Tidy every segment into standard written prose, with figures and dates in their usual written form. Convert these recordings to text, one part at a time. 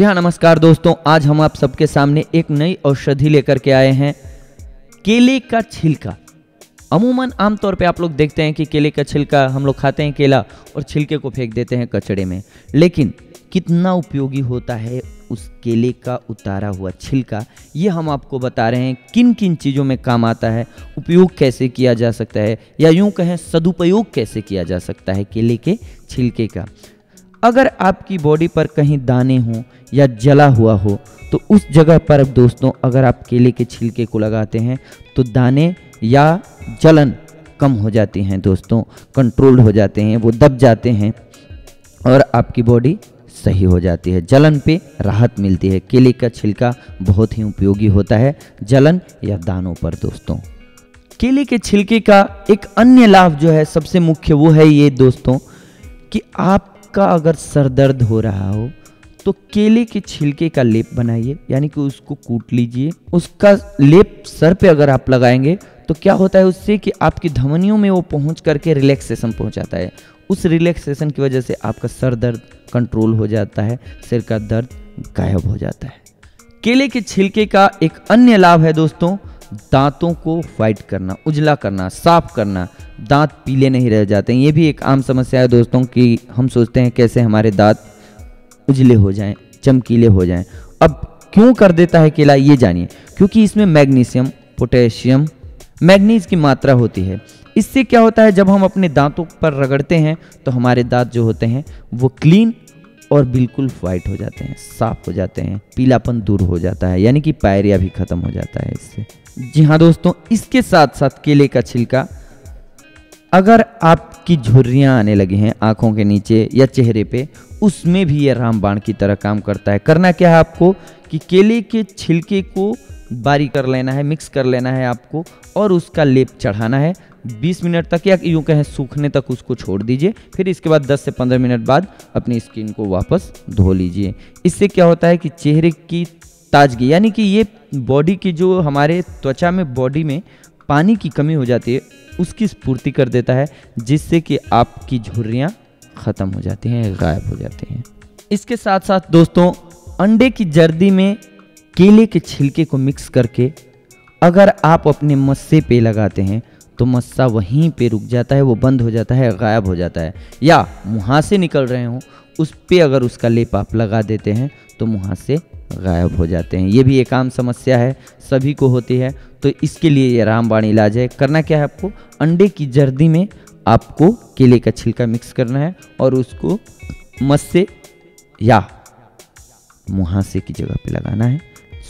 जी हाँ, नमस्कार दोस्तों। आज हम आप सबके सामने एक नई औषधि लेकर के आए हैं, केले का छिलका। अमूमन आमतौर पे आप लोग देखते हैं कि केले का छिलका हम लोग खाते हैं केला और छिलके को फेंक देते हैं कचड़े में, लेकिन कितना उपयोगी होता है उस केले का उतारा हुआ छिलका, ये हम आपको बता रहे हैं। किन किन चीज़ों में काम आता है, उपयोग कैसे किया जा सकता है, या यूँ कहें सदुपयोग कैसे किया जा सकता है केले के छिलके का। अगर आपकी बॉडी पर कहीं दाने हों या जला हुआ हो तो उस जगह पर दोस्तों अगर आप केले के छिलके को लगाते हैं तो दाने या जलन कम हो जाती हैं दोस्तों, कंट्रोल हो जाते हैं, वो दब जाते हैं और आपकी बॉडी सही हो जाती है, जलन पे राहत मिलती है। केले का छिलका बहुत ही उपयोगी होता है जलन या दानों पर दोस्तों। केले के छिलके का एक अन्य लाभ जो है सबसे मुख्य वो है ये दोस्तों कि आपका अगर सर दर्द हो रहा हो तो केले के छिलके का लेप बनाइए, यानी कि उसको कूट लीजिए। उसका लेप सर पे अगर आप लगाएंगे तो क्या होता है उससे कि आपकी धमनियों में वो पहुंच करके रिलैक्सेशन पहुंचाता है। उस रिलैक्सेशन की वजह से आपका सर दर्द कंट्रोल हो जाता है, सिर का दर्द गायब हो जाता है। केले के छिलके का एक अन्य लाभ है दोस्तों, दांतों को वाइट करना, उजला करना, साफ करना, दांत पीले नहीं रह जाते हैं। ये भी एक आम समस्या है दोस्तों कि हम सोचते हैं कैसे हमारे दांत उजले हो जाएं, चमकीले हो जाएं। अब क्यों कर देता है केला ये जानिए, क्योंकि इसमें मैग्नीशियम, पोटेशियम, मैग्नीज की मात्रा होती है। इससे क्या होता है जब हम अपने दांतों पर रगड़ते हैं तो हमारे दांत जो होते हैं वो क्लीन और बिल्कुल वाइट हो जाते हैं, साफ हो जाते हैं, पीलापन दूर हो जाता है, यानी कि पायरिया भी खत्म हो जाता है इससे। जी हाँ दोस्तों, इसके साथ साथ केले का छिलका, अगर आपकी झुर्रियाँ आने लगी हैं आंखों के नीचे या चेहरे पे, उसमें भी ये रामबाण की तरह काम करता है। करना क्या है आपको कि केले के छिलके को बारीक कर लेना है, मिक्स कर लेना है आपको, और उसका लेप चढ़ाना है 20 मिनट तक, या यूँ कहें सूखने तक उसको छोड़ दीजिए। फिर इसके बाद 10 से 15 मिनट बाद अपनी स्किन को वापस धो लीजिए। इससे क्या होता है कि चेहरे की ताजगी, यानी कि ये बॉडी की जो हमारे त्वचा में बॉडी में पानी की कमी हो जाती है उसकी स्फूर्ति कर देता है, जिससे कि आपकी झुर्रियाँ ख़त्म हो जाती हैं, गायब हो जाती हैं। इसके साथ साथ दोस्तों अंडे की जर्दी में केले के छिलके को मिक्स करके अगर आप अपने मस्से पे लगाते हैं तो मस्सा वहीं पे रुक जाता है, वो बंद हो जाता है, गायब हो जाता है। या मुहासे निकल रहे हों उस पे अगर उसका लेप आप लगा देते हैं तो मुहासे गायब हो जाते हैं। ये भी एक आम समस्या है, सभी को होती है, तो इसके लिए ये रामबाण इलाज है। करना क्या है आपको, अंडे की जर्दी में आपको केले का छिलका मिक्स करना है और उसको मस्से या मुहासे की जगह पे लगाना है,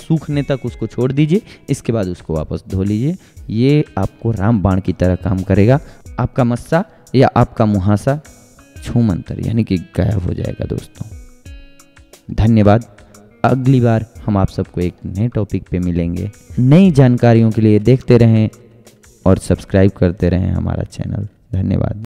सूखने तक उसको छोड़ दीजिए। इसके बाद उसको वापस धो लीजिए। ये आपको रामबाण की तरह काम करेगा। आपका मस्सा या आपका मुहासा छूमंतर यानी कि गायब हो जाएगा दोस्तों। धन्यवाद। अगली बार हम आप सबको एक नए टॉपिक पे मिलेंगे। नई जानकारियों के लिए देखते रहें और सब्सक्राइब करते रहें हमारा चैनल। धन्यवाद।